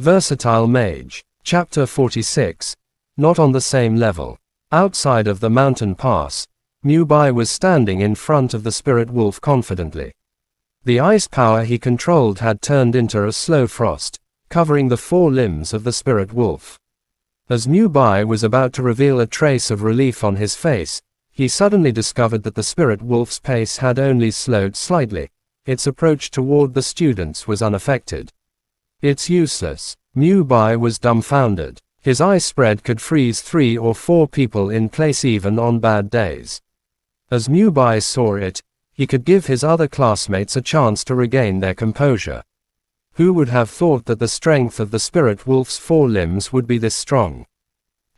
Versatile Mage. Chapter 46. Not on the same level. Outside of the mountain pass, Mubai was standing in front of the spirit wolf confidently. The ice power he controlled had turned into a slow frost, covering the four limbs of the spirit wolf. As Mubai was about to reveal a trace of relief on his face, he suddenly discovered that the spirit wolf's pace had only slowed slightly. Its approach toward the students was unaffected. It's useless. Mubai was dumbfounded. His ice spread could freeze 3 or 4 people in place even on bad days. As Mubai saw it, he could give his other classmates a chance to regain their composure. Who would have thought that the strength of the spirit wolf's 4 limbs would be this strong?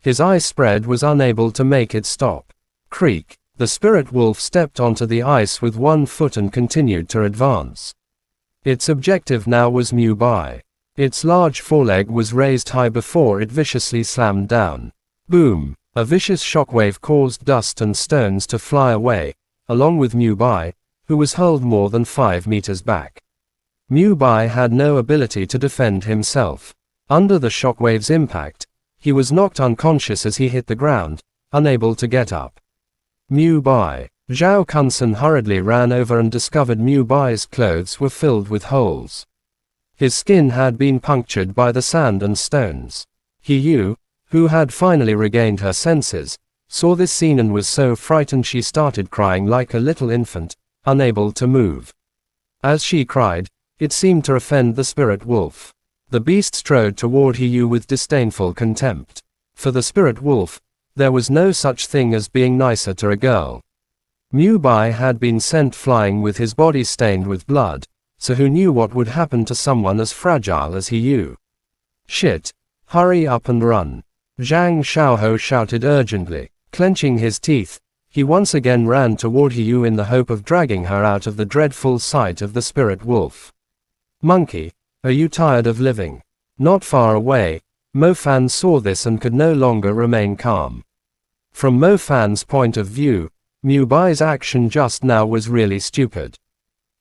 His ice spread was unable to make it stop. Creak. The spirit wolf stepped onto the ice with 1 foot and continued to advance. Its objective now was Mubai. Its large foreleg was raised high before it viciously slammed down. Boom! A vicious shockwave caused dust and stones to fly away, along with Mubai, who was hurled more than 5 meters back. Mubai had no ability to defend himself. Under the shockwave's impact, he was knocked unconscious as he hit the ground, unable to get up. Mubai. Zhao Kunsen hurriedly ran over and discovered Mubai's clothes were filled with holes. His skin had been punctured by the sand and stones. Hiyu, who had finally regained her senses, saw this scene and was so frightened she started crying like a little infant, unable to move. As she cried, it seemed to offend the spirit wolf. The beast strode toward Hiyu with disdainful contempt. For the spirit wolf, there was no such thing as being nicer to a girl. Mubai had been sent flying with his body stained with blood, so who knew what would happen to someone as fragile as Hiyu? Shit! Hurry up and run! Zhang Xiaohou shouted urgently. Clenching his teeth, he once again ran toward Hiyu in the hope of dragging her out of the dreadful sight of the spirit wolf. Monkey, are you tired of living? Not far away, Mo Fan saw this and could no longer remain calm. From Mo Fan's point of view, Mubai's action just now was really stupid.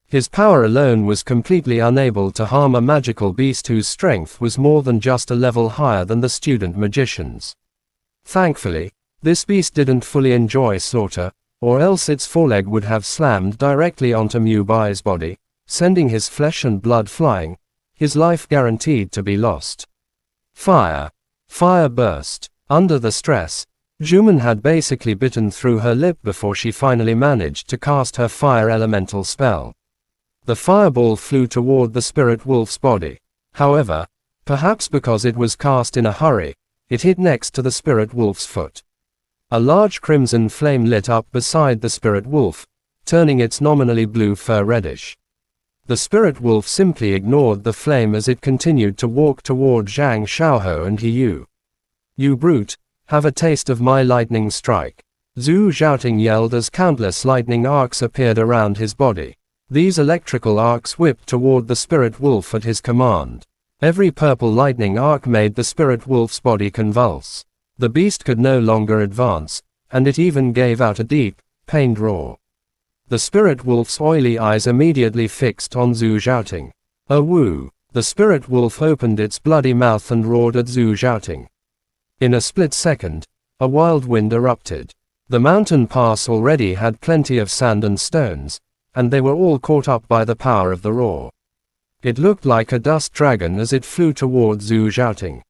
His power alone was completely unable to harm a magical beast whose strength was more than just a level higher than the student magicians. Thankfully, this beast didn't fully enjoy slaughter, or else its foreleg would have slammed directly onto Mubai's body, sending his flesh and blood flying, his life guaranteed to be lost. Fire! Fire burst. Under the stress, Juman had basically bitten through her lip before she finally managed to cast her fire elemental spell. The fireball flew toward the spirit wolf's body. However, perhaps because it was cast in a hurry, it hit next to the spirit wolf's foot. A large crimson flame lit up beside the spirit wolf, turning its nominally blue fur reddish. The spirit wolf simply ignored the flame as it continued to walk toward Zhang Xiaohou and Hiyu. You brute, have a taste of my lightning strike. Zhu Zhaoting yelled as countless lightning arcs appeared around his body. These electrical arcs whipped toward the spirit wolf at his command. Every purple lightning arc made the spirit wolf's body convulse. The beast could no longer advance, and it even gave out a deep, pained roar. The spirit wolf's oily eyes immediately fixed on Zhu Zhaoting. A woo! The spirit wolf opened its bloody mouth and roared at Zhu Zhaoting. In a split second, a wild wind erupted. The mountain pass already had plenty of sand and stones, and they were all caught up by the power of the roar. It looked like a dust dragon as it flew toward Zhu Zhaoting.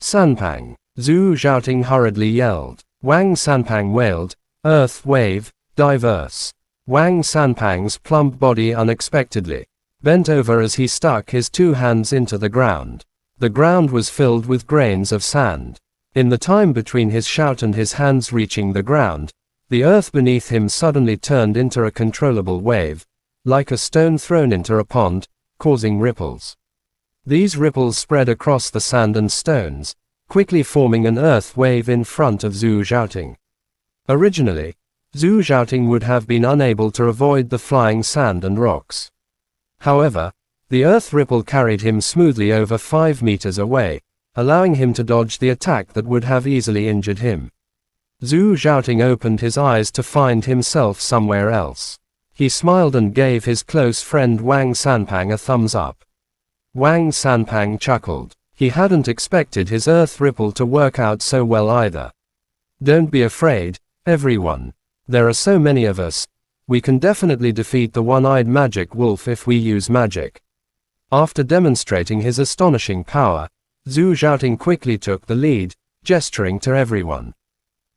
Sanpang! Zhu Zhaoting hurriedly yelled. Wang Sanpang wailed, earth wave, diverse. Wang Sanpang's plump body unexpectedly bent over as he stuck his 2 hands into the ground. The ground was filled with grains of sand. In the time between his shout and his hands reaching the ground, the earth beneath him suddenly turned into a controllable wave, like a stone thrown into a pond, causing ripples. These ripples spread across the sand and stones, quickly forming an earth wave in front of Zhu Zhaoting. Originally, Zhu Zhaoting would have been unable to avoid the flying sand and rocks. However, the earth ripple carried him smoothly over 5 meters away, allowing him to dodge the attack that would have easily injured him. Zhu Zhaoting opened his eyes to find himself somewhere else. He smiled and gave his close friend Wang Sanpang a thumbs up. Wang Sanpang chuckled. He hadn't expected his earth ripple to work out so well either. Don't be afraid, everyone. There are so many of us. We can definitely defeat the one-eyed magic wolf if we use magic. After demonstrating his astonishing power, Zhu Zhaoting quickly took the lead, gesturing to everyone.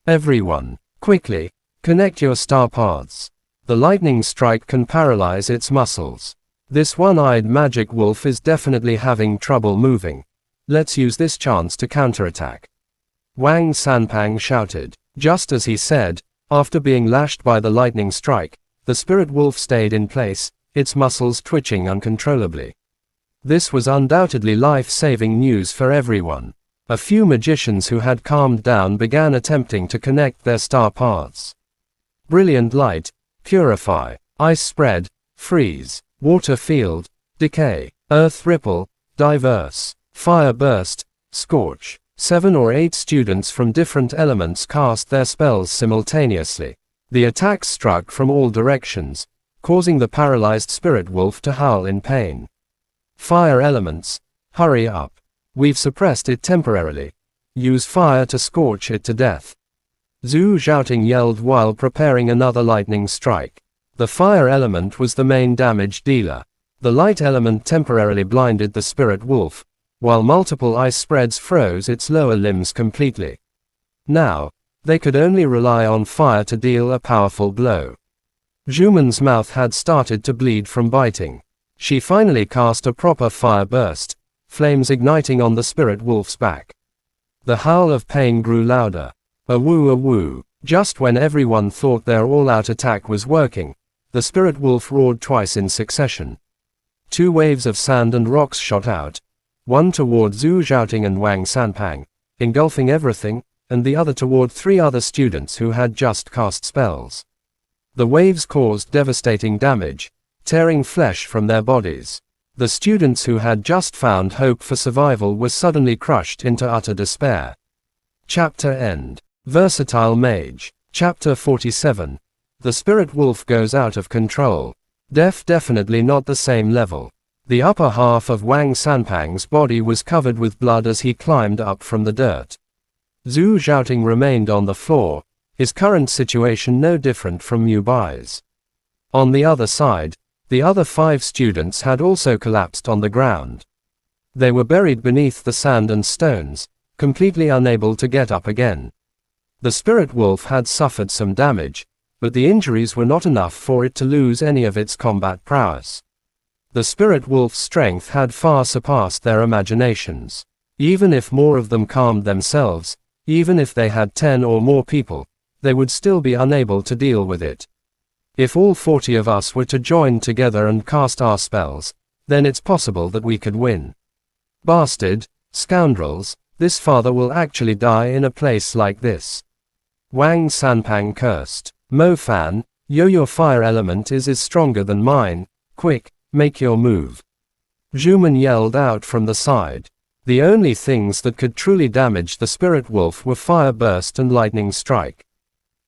Everyone, quickly, connect your star paths. The lightning strike can paralyze its muscles. This one-eyed magic wolf is definitely having trouble moving. Let's use this chance to counterattack. Wang Sanpang shouted. Just as he said, after being lashed by the lightning strike, the spirit wolf stayed in place, its muscles twitching uncontrollably. This was undoubtedly life-saving news for everyone. A few magicians who had calmed down began attempting to connect their star paths. Brilliant light, purify, ice spread, freeze, water field, decay, earth ripple, diverse, fire burst, scorch. 7 or 8 students from different elements cast their spells simultaneously. The attacks struck from all directions, causing the paralyzed spirit wolf to howl in pain. Fire elements, hurry up. We've suppressed it temporarily. Use fire to scorch it to death. Zhu Zhaoting yelled while preparing another lightning strike. The fire element was the main damage dealer. The light element temporarily blinded the spirit wolf, while multiple ice spreads froze its lower limbs completely. Now, they could only rely on fire to deal a powerful blow. Zhuman's mouth had started to bleed from biting. She finally cast a proper fire burst, flames igniting on the spirit wolf's back. The howl of pain grew louder. A woo. Just when everyone thought their all-out attack was working, the spirit wolf roared twice in succession. 2 waves of sand and rocks shot out, one toward Zhu Zhaoting and Wang Sanpang, engulfing everything, and the other toward 3 other students who had just cast spells. The waves caused devastating damage, tearing flesh from their bodies. The students who had just found hope for survival were suddenly crushed into utter despair. Chapter End. Versatile Mage. Chapter 47. The spirit wolf goes out of control. Definitely not the same level. The upper half of Wang Sanpang's body was covered with blood as he climbed up from the dirt. Zhu Zhaoting remained on the floor, his current situation no different from Mu Bai's. On the other side, the other 5 students had also collapsed on the ground. They were buried beneath the sand and stones, completely unable to get up again. The spirit wolf had suffered some damage, but the injuries were not enough for it to lose any of its combat prowess. The spirit wolf's strength had far surpassed their imaginations. Even if more of them calmed themselves, even if they had 10 or more people, they would still be unable to deal with it. If all 40 of us were to join together and cast our spells, then it's possible that we could win. Bastard, scoundrels, this father will actually die in a place like this. Wang Sanpang cursed. Mo Fan, your fire element is stronger than mine. Quick, make your move. Zhuman yelled out from the side. The only things that could truly damage the spirit wolf were fire burst and lightning strike.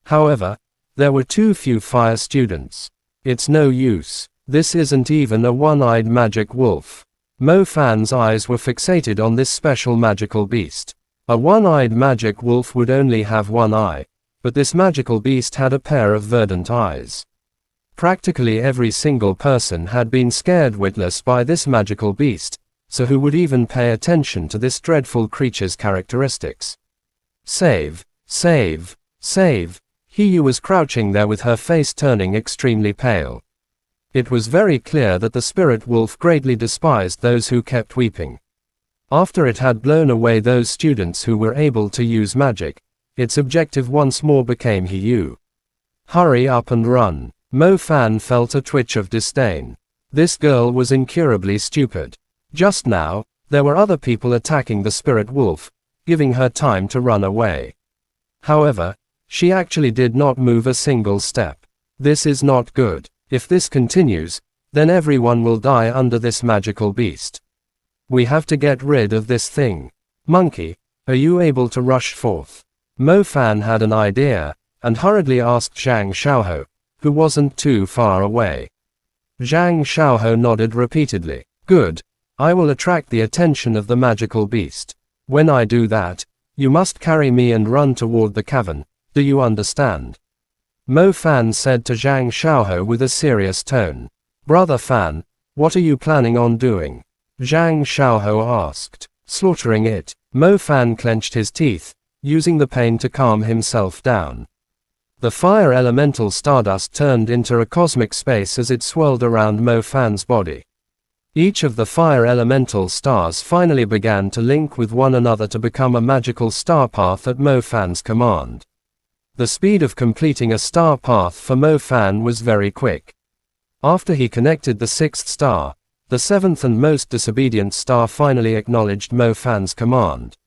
However, there were too few fire students. It's no use. This isn't even a one-eyed magic wolf. Mo Fan's eyes were fixated on this special magical beast. A one-eyed magic wolf would only have one eye, but this magical beast had a pair of verdant eyes. Practically every single person had been scared witless by this magical beast, so who would even pay attention to this dreadful creature's characteristics? Save, save, save. Hiyu was crouching there with her face turning extremely pale. It was very clear that the spirit wolf greatly despised those who kept weeping. After it had blown away those students who were able to use magic, its objective once more became Hiyu. Hurry up and run. Mo Fan felt a twitch of disdain. This girl was incurably stupid. Just now, there were other people attacking the spirit wolf, giving her time to run away. However, she actually did not move a single step. This is not good. If this continues, then everyone will die under this magical beast. We have to get rid of this thing. Monkey, are you able to rush forth? Mo Fan had an idea, and hurriedly asked Zhang Xiaoho, who wasn't too far away. Zhang Xiaoho nodded repeatedly. Good. I will attract the attention of the magical beast. When I do that, you must carry me and run toward the cavern. Do you understand? Mo Fan said to Zhang Xiaohe with a serious tone. Brother Fan, what are you planning on doing? Zhang Xiaohe asked. Slaughtering it. Mo Fan clenched his teeth, using the pain to calm himself down. The fire elemental stardust turned into a cosmic space as it swirled around Mo Fan's body. Each of the fire elemental stars finally began to link with one another to become a magical star path at Mo Fan's command. The speed of completing a star path for Mo Fan was very quick. After he connected the sixth star, the seventh and most disobedient star finally acknowledged Mo Fan's command.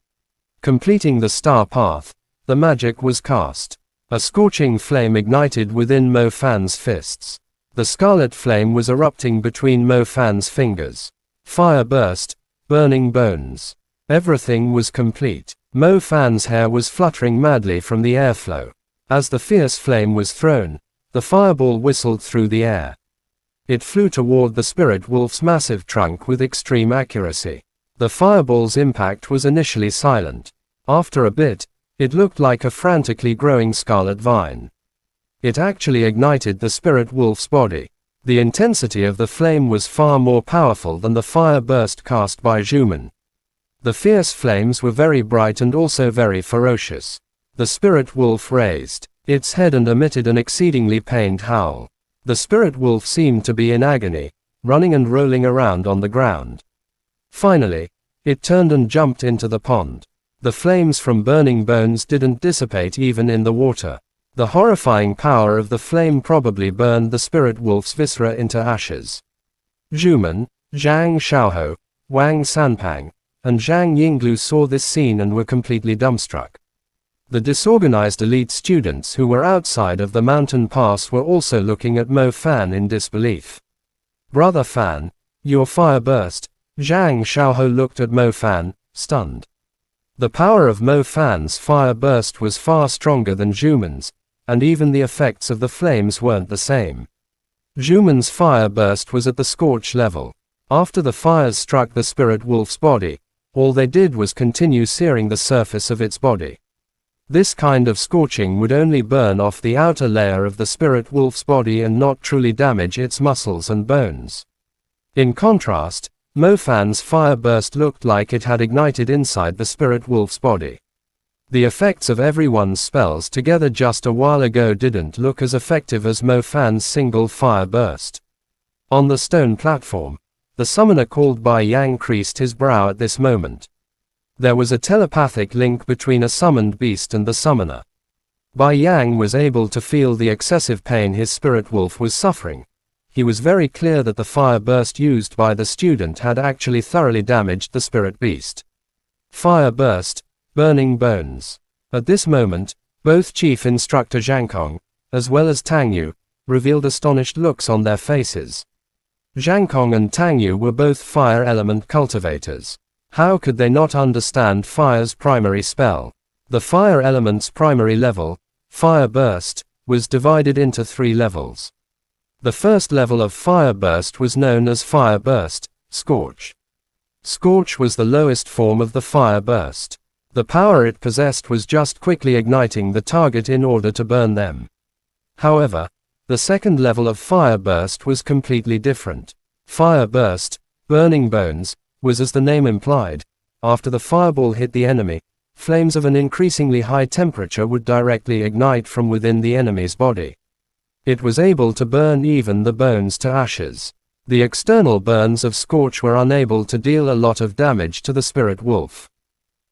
Completing the star path, the magic was cast. A scorching flame ignited within Mo Fan's fists. The scarlet flame was erupting between Mo Fan's fingers. Fire burst, burning bones. Everything was complete. Mo Fan's hair was fluttering madly from the airflow. As the fierce flame was thrown, the fireball whistled through the air. It flew toward the spirit wolf's massive trunk with extreme accuracy. The fireball's impact was initially silent. After a bit, it looked like a frantically growing scarlet vine. It actually ignited the spirit wolf's body. The intensity of the flame was far more powerful than the fire burst cast by Zhuman. The fierce flames were very bright and also very ferocious. The spirit wolf raised its head and emitted an exceedingly pained howl. The spirit wolf seemed to be in agony, running and rolling around on the ground. Finally, it turned and jumped into the pond. The flames from burning bones didn't dissipate even in the water. The horrifying power of the flame probably burned the spirit wolf's viscera into ashes. Zhuman, Zhang Xiaohe, Wang Sanpang, and Zhang Yinglu saw this scene and were completely dumbstruck. The disorganized elite students who were outside of the mountain pass were also looking at Mo Fan in disbelief. Brother Fan, your fire burst. Zhang Xiaohe looked at Mo Fan, stunned. The power of Mo Fan's fire burst was far stronger than Zhuman's, and even the effects of the flames weren't the same. Zhuman's fire burst was at the scorch level. After the fires struck the spirit wolf's body, all they did was continue searing the surface of its body. This kind of scorching would only burn off the outer layer of the spirit wolf's body and not truly damage its muscles and bones. In contrast, Mo Fan's fire burst looked like it had ignited inside the spirit wolf's body. The effects of everyone's spells together just a while ago didn't look as effective as Mo Fan's single fire burst. On the stone platform, the summoner called Bai Yang creased his brow at this moment. There was a telepathic link between a summoned beast and the summoner. Bai Yang was able to feel the excessive pain his spirit wolf was suffering. He was very clear that the fire burst used by the student had actually thoroughly damaged the spirit beast. Fire burst, burning bones. At this moment, both Chief Instructor Zhangkong, as well as Tang Yu, revealed astonished looks on their faces. Zhangkong and Tang Yu were both fire element cultivators. How could they not understand fire's primary spell? The fire element's primary level, fire burst, was divided into 3 levels. The first level of fire burst was known as fire burst, scorch. Scorch was the lowest form of the fire burst. The power it possessed was just quickly igniting the target in order to burn them. However, the second level of fire burst was completely different. Fire burst, burning bones, was as the name implied. After the fireball hit the enemy, flames of an increasingly high temperature would directly ignite from within the enemy's body. It was able to burn even the bones to ashes. The external burns of scorch were unable to deal a lot of damage to the spirit wolf.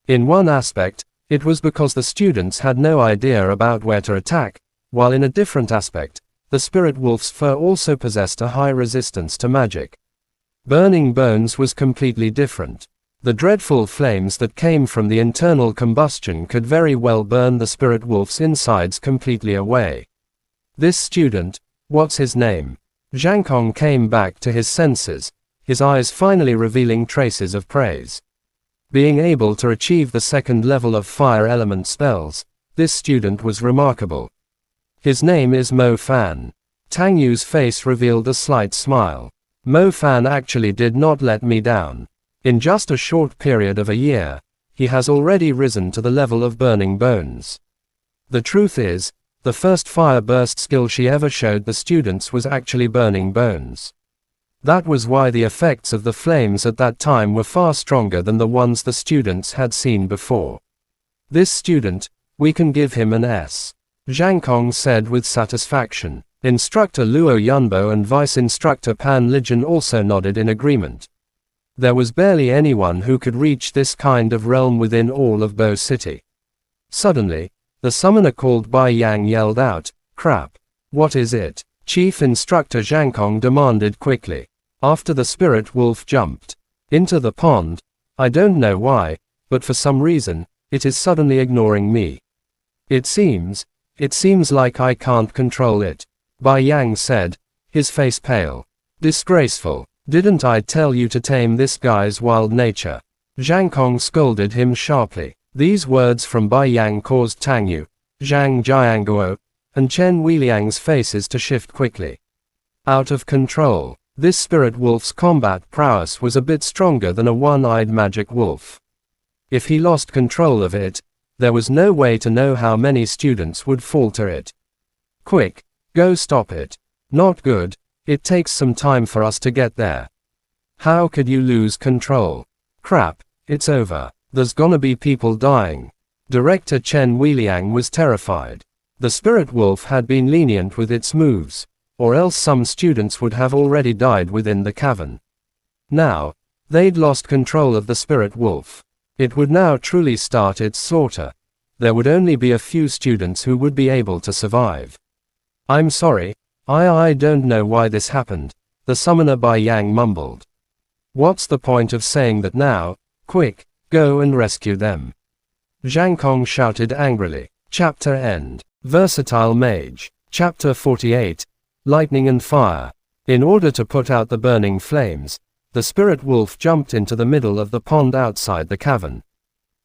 In one aspect, it was because the students had no idea about where to attack, while in a different aspect, the spirit wolf's fur also possessed a high resistance to magic. Burning bones was completely different. The dreadful flames that came from the internal combustion could very well burn the spirit wolf's insides completely away. This student, what's his name? Zhangkong came back to his senses, his eyes finally revealing traces of praise. Being able to achieve the second level of fire element spells, this student was remarkable. His name is Mo Fan. Tang Yu's face revealed a slight smile. Mo Fan actually did not let me down. In just a short period of a year, he has already risen to the level of burning bones. The truth is, the first fire burst skill she ever showed the students was actually burning bones. That was why the effects of the flames at that time were far stronger than the ones the students had seen before. This student, we can give him an S. Zhang Kong said with satisfaction. Instructor Luo Yunbo and Vice Instructor Pan Lijun also nodded in agreement. There was barely anyone who could reach this kind of realm within all of Bo City. Suddenly, the summoner called Bai Yang yelled out, "Crap! What is it?" Chief Instructor Zhang Kong demanded quickly. After the spirit wolf jumped into the pond, I don't know why, but for some reason, it is suddenly ignoring me. It seems like I can't control it, Bai Yang said, his face pale. Disgraceful. Didn't I tell you to tame this guy's wild nature? Zhang Kong scolded him sharply. These words from Bai Yang caused Tang Yu, Zhang Jianguo, and Chen Weiliang's faces to shift quickly. Out of control. This spirit wolf's combat prowess was a bit stronger than a one-eyed magic wolf. If he lost control of it, there was no way to know how many students would falter it. Quick, go stop it. Not good, it takes some time for us to get there. How could you lose control? Crap, it's over. There's gonna be people dying. Director Chen Weiliang was terrified. The spirit wolf had been lenient with its moves, or else some students would have already died within the cavern. Now, they'd lost control of the spirit wolf. It would now truly start its slaughter. There would only be a few students who would be able to survive. I'm sorry, I don't know why this happened, the summoner Bai Yang mumbled. What's the point of saying that now? Quick, go and rescue them. Zhang Kong shouted angrily. Chapter End. Versatile Mage. Chapter 48. Lightning and Fire. In order to put out the burning flames, the spirit wolf jumped into the middle of the pond outside the cavern.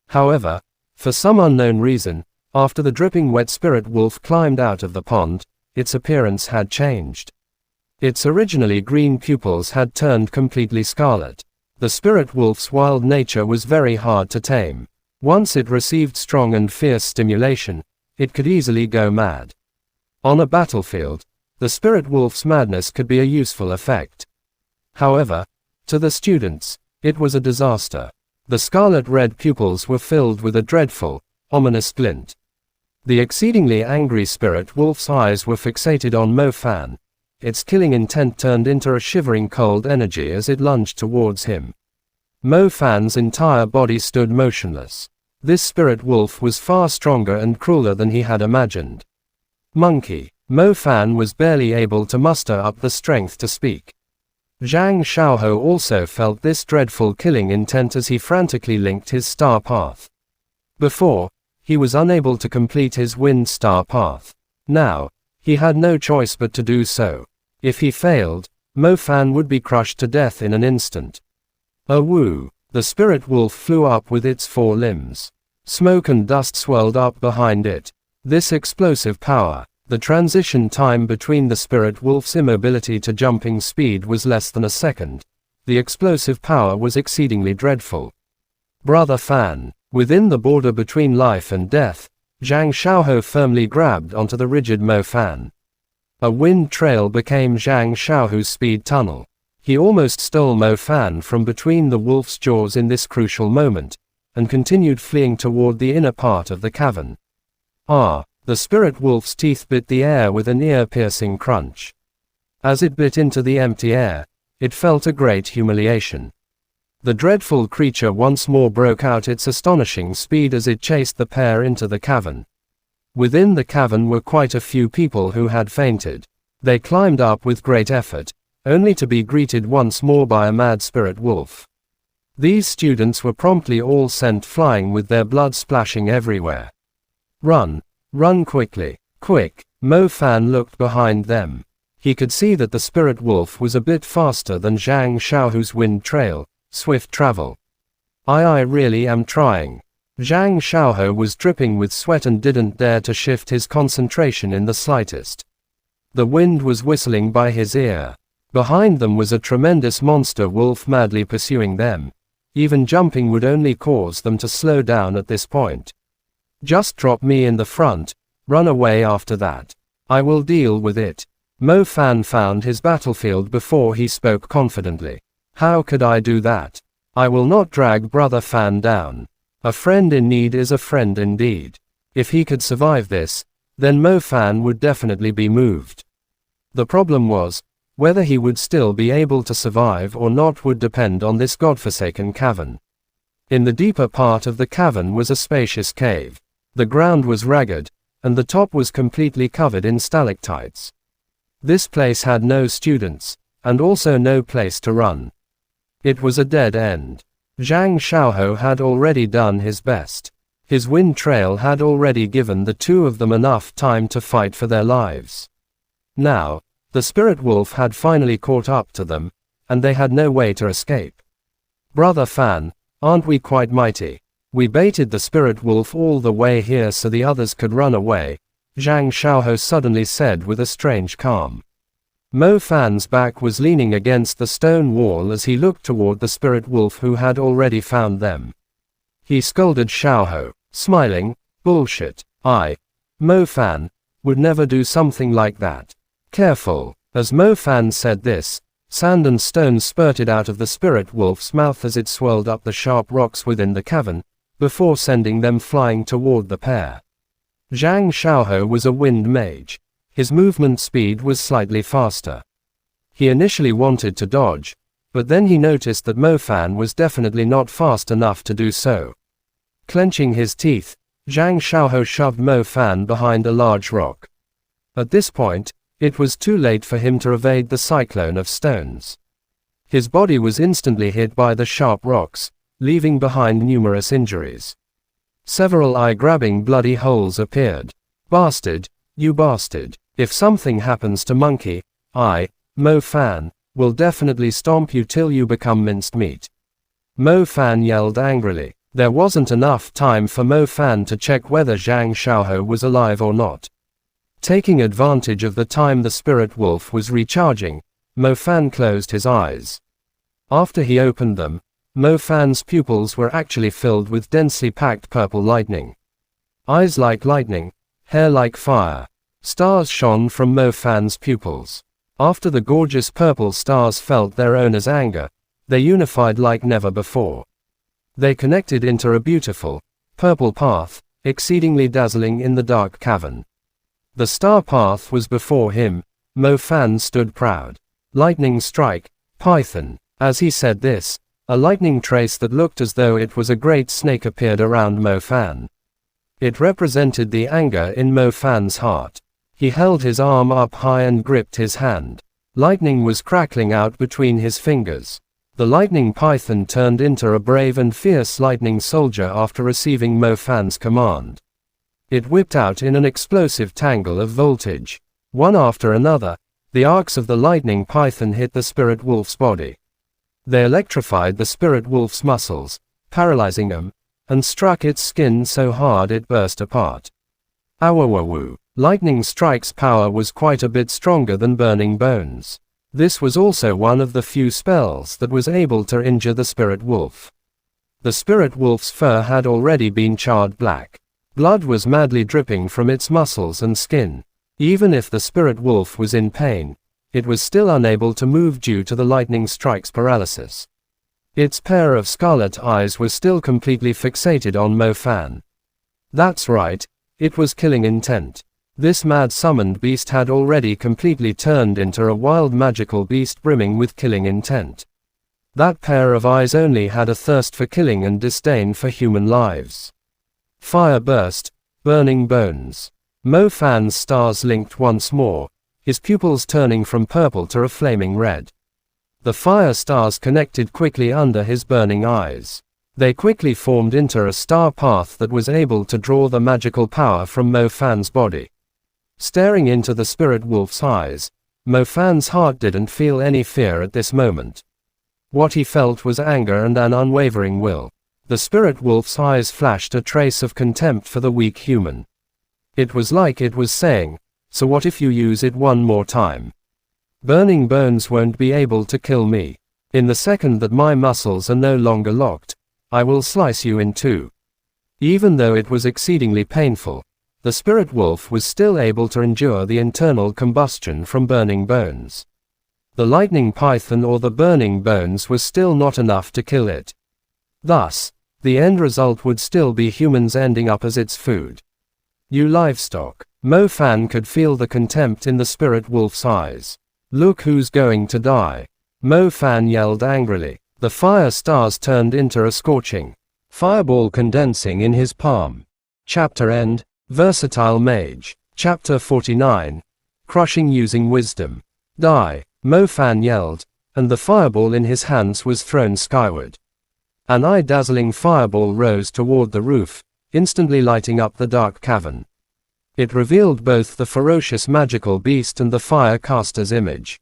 However, for some unknown reason, after the dripping wet spirit wolf climbed out of the pond, its appearance had changed. Its originally green pupils had turned completely scarlet. The spirit wolf's wild nature was very hard to tame. Once it received strong and fierce stimulation, it could easily go mad. On a battlefield, the spirit wolf's madness could be a useful effect. However, to the students, it was a disaster. The scarlet-red pupils were filled with a dreadful, ominous glint. The exceedingly angry spirit wolf's eyes were fixated on Mo Fan. Its killing intent turned into a shivering cold energy as it lunged towards him. Mo Fan's entire body stood motionless. This spirit wolf was far stronger and crueler than he had imagined. Monkey. Mo Fan was barely able to muster up the strength to speak. Zhang Xiaoho also felt this dreadful killing intent as he frantically linked his star path. Before, he was unable to complete his wind star path. Now, he had no choice but to do so. If he failed, Mo Fan would be crushed to death in an instant. A woo! The spirit wolf flew up with its four limbs. Smoke and dust swirled up behind it. This explosive power. The transition time between the spirit wolf's immobility to jumping speed was less than a second. The explosive power was exceedingly dreadful. Brother Fan. Within the border between life and death, Zhang Xiaoho firmly grabbed onto the rigid Mo Fan. A wind trail became Zhang Xiaoho's speed tunnel. He almost stole Mo Fan from between the wolf's jaws in this crucial moment, and continued fleeing toward the inner part of the cavern. The spirit wolf's teeth bit the air with an ear-piercing crunch. As it bit into the empty air, it felt a great humiliation. The dreadful creature once more broke out its astonishing speed as it chased the pair into the cavern. Within the cavern were quite a few people who had fainted. They climbed up with great effort, only to be greeted once more by a mad spirit wolf. These students were promptly all sent flying with their blood splashing everywhere. Run! Run quickly! Quick! Mo Fan looked behind them. He could see that the spirit wolf was a bit faster than Zhang Xiaohu's wind trail, swift travel. I really am trying. Zhang Xiaoho was dripping with sweat and didn't dare to shift his concentration in the slightest. The wind was whistling by his ear. Behind them was a tremendous monster wolf madly pursuing them. Even jumping would only cause them to slow down at this point. Just drop me in the front, run away after that. I will deal with it. Mo Fan found his battlefield before he spoke confidently. How could I do that? I will not drag Brother Fan down. A friend in need is a friend indeed. If he could survive this, then Mo Fan would definitely be moved. The problem was, whether he would still be able to survive or not would depend on this godforsaken cavern. In the deeper part of the cavern was a spacious cave. The ground was ragged, and the top was completely covered in stalactites. This place had no students, and also no place to run. It was a dead end. Zhang Xiaohou had already done his best. His wind trail had already given the two of them enough time to fight for their lives. Now, the spirit wolf had finally caught up to them, and they had no way to escape. Brother Fan, aren't we quite mighty? We baited the spirit wolf all the way here so the others could run away, Zhang Xiaohou suddenly said with a strange calm. Mo Fan's back was leaning against the stone wall as he looked toward the spirit wolf who had already found them. He scolded Xiaohou, smiling, bullshit, Mo Fan, would never do something like that. Careful. As Mo Fan said this, sand and stones spurted out of the spirit wolf's mouth as it swirled up the sharp rocks within the cavern, before sending them flying toward the pair. Zhang Xiaohou was a wind mage. His movement speed was slightly faster. He initially wanted to dodge, but then he noticed that Mo Fan was definitely not fast enough to do so. Clenching his teeth, Zhang Xiaohou shoved Mo Fan behind a large rock. At this point, it was too late for him to evade the cyclone of stones. His body was instantly hit by the sharp rocks, leaving behind numerous injuries. Several eye-grabbing bloody holes appeared. Bastard, you bastard. If something happens to Monkey, Mo Fan, will definitely stomp you till you become minced meat. Mo Fan yelled angrily. There wasn't enough time for Mo Fan to check whether Zhang Xiaohou was alive or not. Taking advantage of the time the spirit wolf was recharging, Mo Fan closed his eyes. After he opened them, Mo Fan's pupils were actually filled with densely packed purple lightning. Eyes like lightning, hair like fire. Stars shone from Mo Fan's pupils. After the gorgeous purple stars felt their owner's anger, they unified like never before. They connected into a beautiful, purple path, exceedingly dazzling in the dark cavern. The star path was before him. Mo Fan stood proud. Lightning strike, Python. As he said this, a lightning trace that looked as though it was a great snake appeared around Mo Fan. It represented the anger in Mo Fan's heart. He held his arm up high and gripped his hand. Lightning was crackling out between his fingers. The lightning python turned into a brave and fierce lightning soldier after receiving Mo Fan's command. It whipped out in an explosive tangle of voltage. One after another, the arcs of the lightning python hit the spirit wolf's body. They electrified the spirit wolf's muscles, paralyzing him, and struck its skin so hard it burst apart. Awawawoo. Lightning strike's power was quite a bit stronger than burning bones. This was also one of the few spells that was able to injure the spirit wolf. The spirit wolf's fur had already been charred black. Blood was madly dripping from its muscles and skin. Even if the spirit wolf was in pain, it was still unable to move due to the lightning strike's paralysis. Its pair of scarlet eyes were still completely fixated on Mo Fan. That's right, it was killing intent. This mad summoned beast had already completely turned into a wild magical beast brimming with killing intent. That pair of eyes only had a thirst for killing and disdain for human lives. Fire burst, burning bones. Mo Fan's stars linked once more, his pupils turning from purple to a flaming red. The fire stars connected quickly under his burning eyes. They quickly formed into a star path that was able to draw the magical power from Mo Fan's body. Staring into the spirit wolf's eyes, Mo Fan's heart didn't feel any fear at this moment. What he felt was anger and an unwavering will. The spirit wolf's eyes flashed a trace of contempt for the weak human. It was like it was saying, so what if you use it one more time? Burning bones won't be able to kill me. In the second that my muscles are no longer locked, I will slice you in two." Even though it was exceedingly painful, the spirit wolf was still able to endure the internal combustion from burning bones. The lightning python or the burning bones was still not enough to kill it. Thus, the end result would still be humans ending up as its food. "You livestock." Mo Fan could feel the contempt in the spirit wolf's eyes. "Look who's going to die." Mo Fan yelled angrily. The fire stars turned into a scorching fireball condensing in his palm. Chapter end. Versatile Mage. Chapter 49. Crushing using wisdom. "Die," Mo Fan yelled, and the fireball in his hands was thrown skyward. An eye-dazzling fireball rose toward the roof, instantly lighting up the dark cavern. It revealed both the ferocious magical beast and the fire caster's image.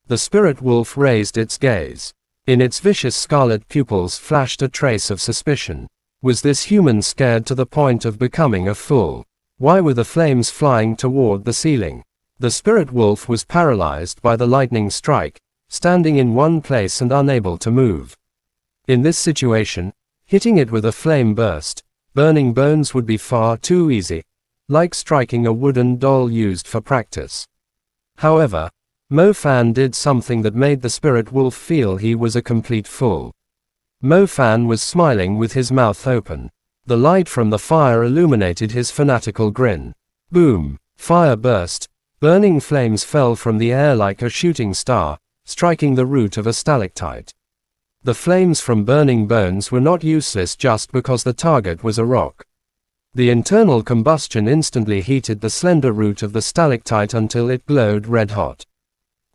The spirit wolf raised its gaze. In its vicious scarlet pupils flashed a trace of suspicion. Was this human scared to the point of becoming a fool? Why were the flames flying toward the ceiling? The spirit wolf was paralyzed by the lightning strike, standing in one place and unable to move. In this situation, hitting it with a flame burst, burning bones would be far too easy, like striking a wooden doll used for practice. However, Mo Fan did something that made the spirit wolf feel he was a complete fool. Mo Fan was smiling with his mouth open. The light from the fire illuminated his fanatical grin. Boom! Fire burst. Burning flames fell from the air like a shooting star, striking the root of a stalactite. The flames from burning bones were not useless just because the target was a rock. The internal combustion instantly heated the slender root of the stalactite until it glowed red-hot.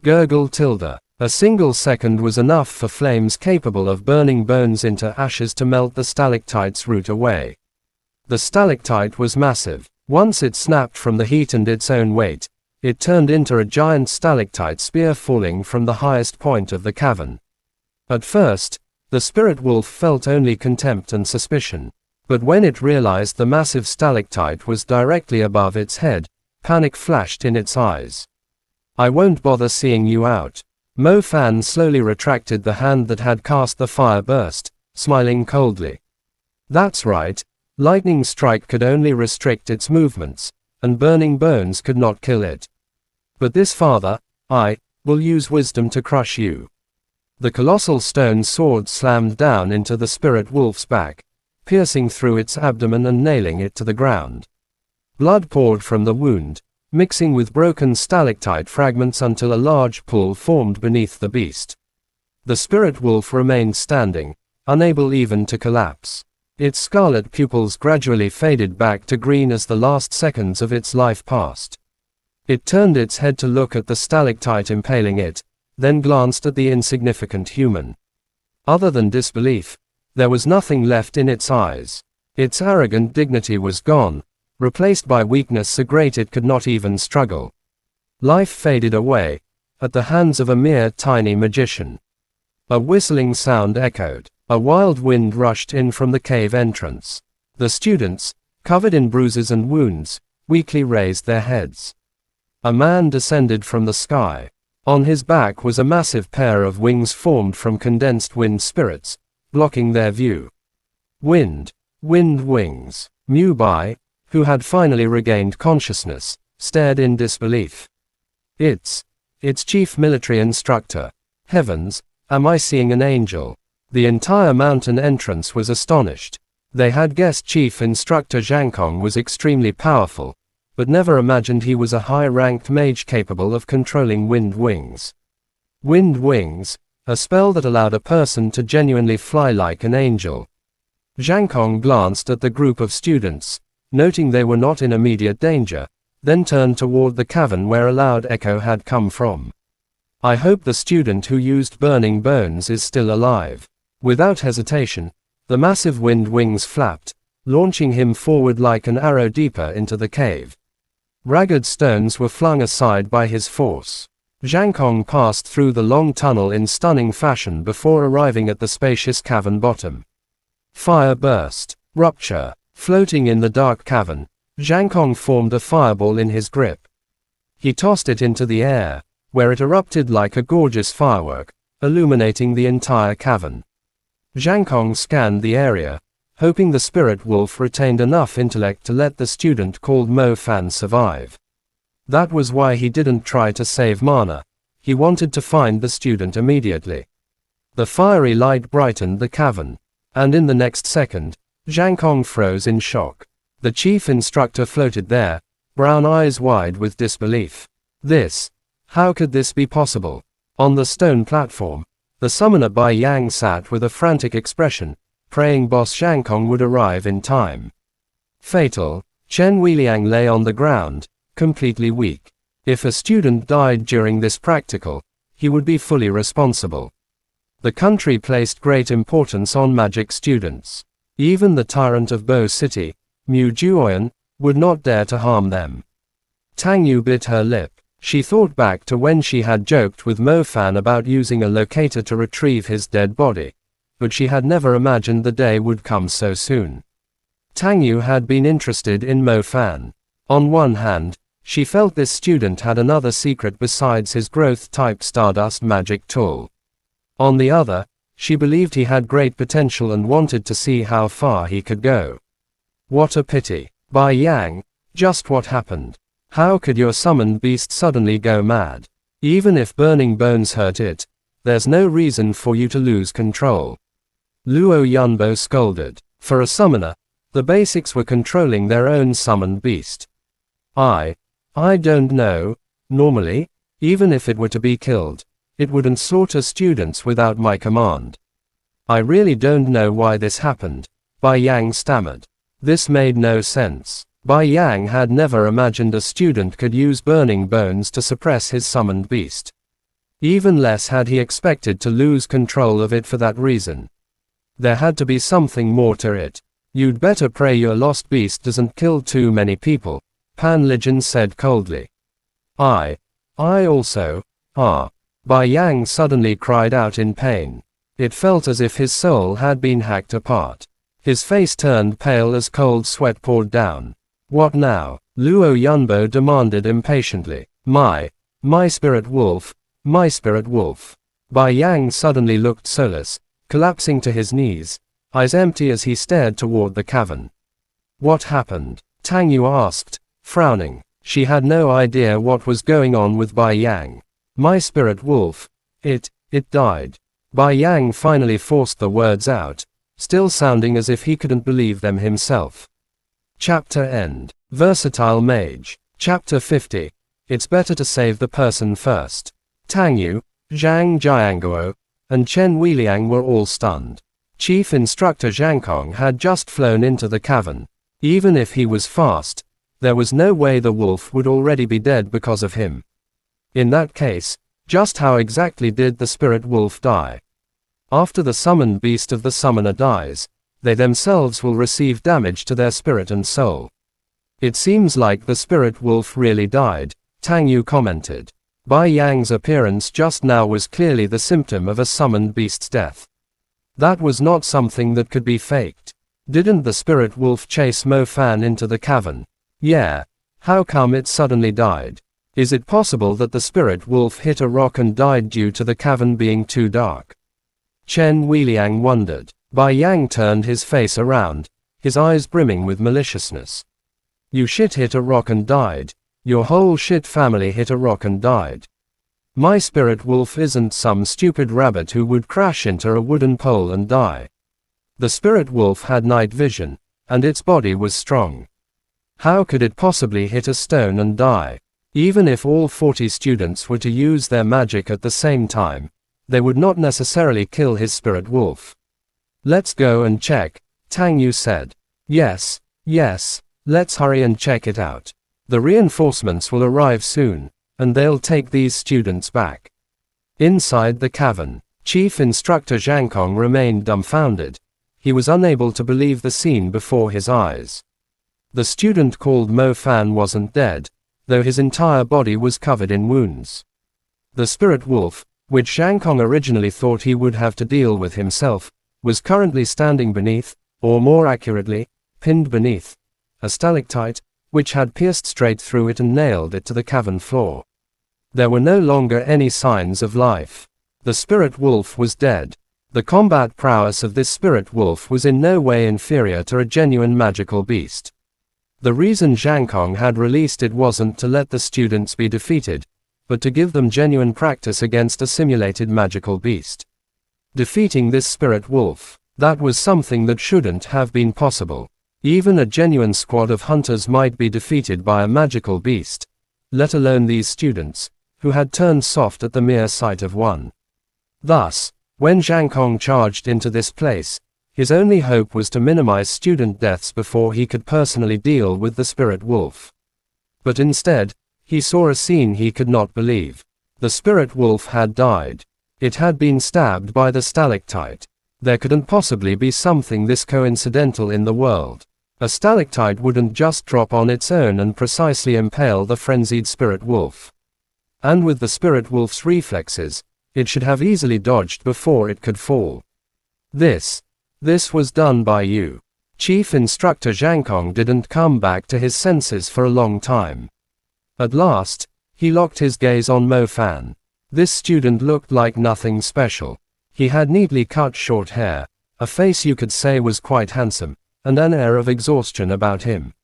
Gurgle tilde. A single second was enough for flames capable of burning bones into ashes to melt the stalactite's root away. The stalactite was massive. Once it snapped from the heat and its own weight, it turned into a giant stalactite spear falling from the highest point of the cavern. At first, the spirit wolf felt only contempt and suspicion. But when it realized the massive stalactite was directly above its head, panic flashed in its eyes. "I won't bother seeing you out." Mo Fan slowly retracted the hand that had cast the fire burst, smiling coldly. That's right, lightning strike could only restrict its movements, and burning bones could not kill it. But this father, I, will use wisdom to crush you. The colossal stone sword slammed down into the spirit wolf's back, piercing through its abdomen and nailing it to the ground. Blood poured from the wound, mixing with broken stalactite fragments until a large pool formed beneath the beast. The spirit wolf remained standing, unable even to collapse. Its scarlet pupils gradually faded back to green as the last seconds of its life passed. It turned its head to look at the stalactite impaling it, then glanced at the insignificant human. Other than disbelief, there was nothing left in its eyes. Its arrogant dignity was gone, replaced by weakness so great it could not even struggle. Life faded away, at the hands of a mere tiny magician. A whistling sound echoed. A wild wind rushed in from the cave entrance. The students, covered in bruises and wounds, weakly raised their heads. A man descended from the sky. On his back was a massive pair of wings formed from condensed wind spirits, blocking their view. Wind wings. Mubai, who had finally regained consciousness, stared in disbelief. It's Chief Military Instructor. Heavens, am I seeing an angel? The entire mountain entrance was astonished. They had guessed Chief Instructor Zhangkong was extremely powerful, but never imagined he was a high-ranked mage capable of controlling wind wings. Wind wings, a spell that allowed a person to genuinely fly like an angel. Zhangkong glanced at the group of students, noting they were not in immediate danger, then turned toward the cavern where a loud echo had come from. I hope the student who used burning bones is still alive. Without hesitation, the massive wind wings flapped, launching him forward like an arrow deeper into the cave. Ragged stones were flung aside by his force. Zhangkong passed through the long tunnel in stunning fashion before arriving at the spacious cavern bottom. Fire burst. Rupture. Floating in the dark cavern, Zhangkong formed a fireball in his grip. He tossed it into the air, where it erupted like a gorgeous firework, illuminating the entire cavern. Zhang Kong scanned the area, hoping the spirit wolf retained enough intellect to let the student called Mo Fan survive. That was why he didn't try to save Mana. He wanted to find the student immediately. The fiery light brightened the cavern, and in the next second, Zhang Kong froze in shock. The chief instructor floated there, brown eyes wide with disbelief. How could this be possible? On the stone platform, the summoner Bai Yang sat with a frantic expression, praying boss Zhang Kong would arrive in time. Fatal, Chen Weiliang lay on the ground, completely weak. If a student died during this practical, he would be fully responsible. The country placed great importance on magic students. Even the tyrant of Bo City, Mu Juoyan, would not dare to harm them. Tang Yu bit her lip. She thought back to when she had joked with Mo Fan about using a locator to retrieve his dead body, but she had never imagined the day would come so soon. Tang Yu had been interested in Mo Fan. On one hand, she felt this student had another secret besides his growth-type Stardust magic tool. On the other, she believed he had great potential and wanted to see how far he could go. What a pity. Bai Yang, just what happened? How could your summoned beast suddenly go mad? Even if burning bones hurt it, there's no reason for you to lose control. Luo Yunbo scolded. For a summoner, the basics were controlling their own summoned beast. I don't know. Normally, even if it were to be killed, it wouldn't slaughter students without my command. I really don't know why this happened, Bai Yang stammered. This made no sense. Bai Yang had never imagined a student could use burning bones to suppress his summoned beast. Even less had he expected to lose control of it for that reason. There had to be something more to it. You'd better pray your lost beast doesn't kill too many people, Pan Lijun said coldly. I also, Bai Yang suddenly cried out in pain. It felt as if his soul had been hacked apart. His face turned pale as cold sweat poured down. What now? Luo Yunbo demanded impatiently. My spirit wolf, my spirit wolf. Bai Yang suddenly looked soulless, collapsing to his knees, eyes empty as he stared toward the cavern. What happened? Tang Yu asked, frowning. She had no idea what was going on with Bai Yang. My spirit wolf, it died. Bai Yang finally forced the words out, still sounding as if he couldn't believe them himself. Chapter End. Versatile Mage. Chapter 50. It's better to save the person first. Tang Yu, Zhang Jianguo, and Chen Weiliang were all stunned. Chief Instructor Zhang Kong had just flown into the cavern. Even if he was fast, there was no way the wolf would already be dead because of him. In that case, just how exactly did the spirit wolf die? After the summoned beast of the summoner dies, they themselves will receive damage to their spirit and soul. It seems like the spirit wolf really died, Tang Yu commented. Bai Yang's appearance just now was clearly the symptom of a summoned beast's death. That was not something that could be faked. Didn't the spirit wolf chase Mo Fan into the cavern? Yeah. How come it suddenly died? Is it possible that the spirit wolf hit a rock and died due to the cavern being too dark? Chen Weiliang wondered. Bai Yang turned his face around, his eyes brimming with maliciousness. You shit hit a rock and died. Your whole shit family hit a rock and died. My spirit wolf isn't some stupid rabbit who would crash into a wooden pole and die. The spirit wolf had night vision, and its body was strong. How could it possibly hit a stone and die? Even if all 40 students were to use their magic at the same time, they would not necessarily kill his spirit wolf. Let's go and check, Tang Yu said. Yes, let's hurry and check it out. The reinforcements will arrive soon, and they'll take these students back. Inside the cavern, Chief Instructor Zhang Kong remained dumbfounded. He was unable to believe the scene before his eyes. The student called Mo Fan wasn't dead, though his entire body was covered in wounds. The spirit wolf, which Zhang Kong originally thought he would have to deal with himself, was currently standing beneath, or more accurately, pinned beneath, a stalactite, which had pierced straight through it and nailed it to the cavern floor. There were no longer any signs of life. The spirit wolf was dead. The combat prowess of this spirit wolf was in no way inferior to a genuine magical beast. The reason Zhang Kong had released it wasn't to let the students be defeated, but to give them genuine practice against a simulated magical beast. Defeating this spirit wolf, that was something that shouldn't have been possible. Even a genuine squad of hunters might be defeated by a magical beast, let alone these students, who had turned soft at the mere sight of one. Thus, when Zhang Kong charged into this place, his only hope was to minimize student deaths before he could personally deal with the spirit wolf. But instead, he saw a scene he could not believe. The spirit wolf had died. It had been stabbed by the stalactite. There couldn't possibly be something this coincidental in the world. A stalactite wouldn't just drop on its own and precisely impale the frenzied spirit wolf. And with the spirit wolf's reflexes, it should have easily dodged before it could fall. This was done by you. Chief Instructor Zhang Kong didn't come back to his senses for a long time. At last, he locked his gaze on Mo Fan. This student looked like nothing special. He had neatly cut short hair, a face you could say was quite handsome, and an air of exhaustion about him.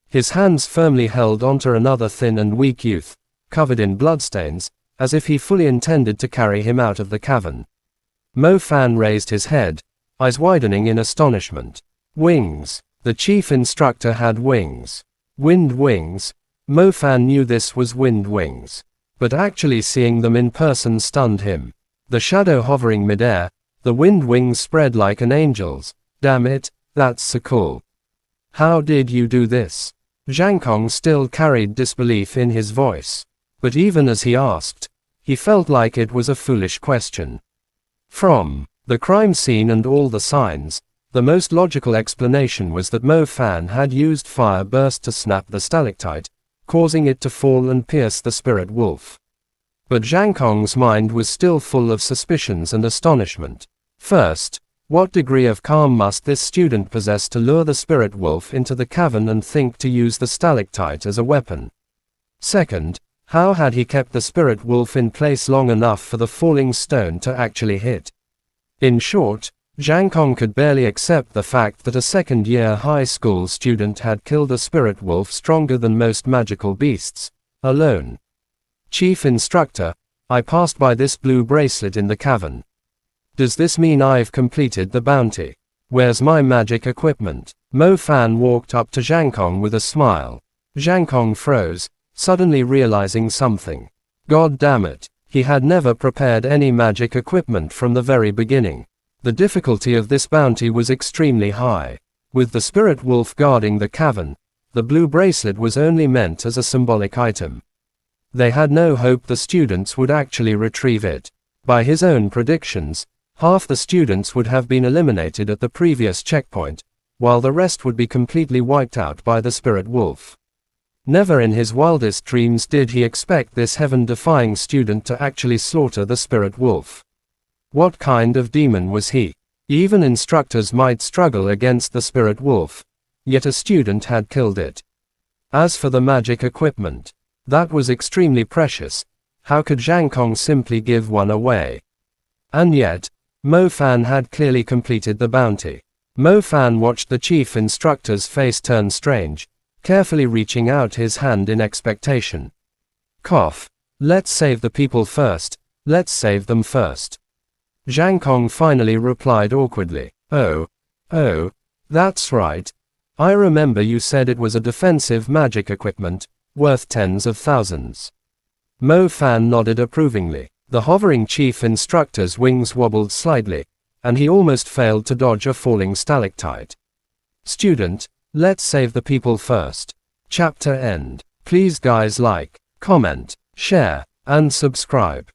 His hands firmly held onto another thin and weak youth, covered in bloodstains, as if he fully intended to carry him out of the cavern. Mo Fan raised his head, eyes widening in astonishment. Wings. The chief instructor had wings. Wind wings. Mo Fan knew this was wind wings. But actually seeing them in person stunned him. The shadow hovering midair, the wind wings spread like an angel's. Damn it, that's so cool. How did you do this? Zhang Kong still carried disbelief in his voice. But even as he asked, he felt like it was a foolish question. From the crime scene and all the signs, the most logical explanation was that Mo Fan had used fire burst to snap the stalactite, causing it to fall and pierce the spirit wolf. But Zhang Kong's mind was still full of suspicions and astonishment. First, what degree of calm must this student possess to lure the spirit wolf into the cavern and think to use the stalactite as a weapon? Second, how had he kept the spirit wolf in place long enough for the falling stone to actually hit? In short, Zhang Kong could barely accept the fact that a second-year high school student had killed a spirit wolf stronger than most magical beasts, alone. Chief Instructor, I passed by this blue bracelet in the cavern. Does this mean I've completed the bounty? Where's my magic equipment? Mo Fan walked up to Zhang Kong with a smile. Zhang Kong froze, suddenly realizing something. God damn it, he had never prepared any magic equipment from the very beginning. The difficulty of this bounty was extremely high. With the spirit wolf guarding the cavern, the blue bracelet was only meant as a symbolic item. They had no hope the students would actually retrieve it. By his own predictions, half the students would have been eliminated at the previous checkpoint, while the rest would be completely wiped out by the spirit wolf. Never in his wildest dreams did he expect this heaven-defying student to actually slaughter the spirit wolf. What kind of demon was he? Even instructors might struggle against the spirit wolf, yet a student had killed it. As for the magic equipment, that was extremely precious. How could Zhang Kong simply give one away? And yet, Mo Fan had clearly completed the bounty. Mo Fan watched the chief instructor's face turn strange, carefully reaching out his hand in expectation. Cough. Let's save the people first, let's save them first. Zhang Kong finally replied awkwardly. Oh, that's right. I remember you said it was a defensive magic equipment, worth tens of thousands. Mo Fan nodded approvingly. The hovering chief instructor's wings wobbled slightly, and he almost failed to dodge a falling stalactite. Student, let's save the people first. Chapter end. Please guys like, comment, share, and subscribe.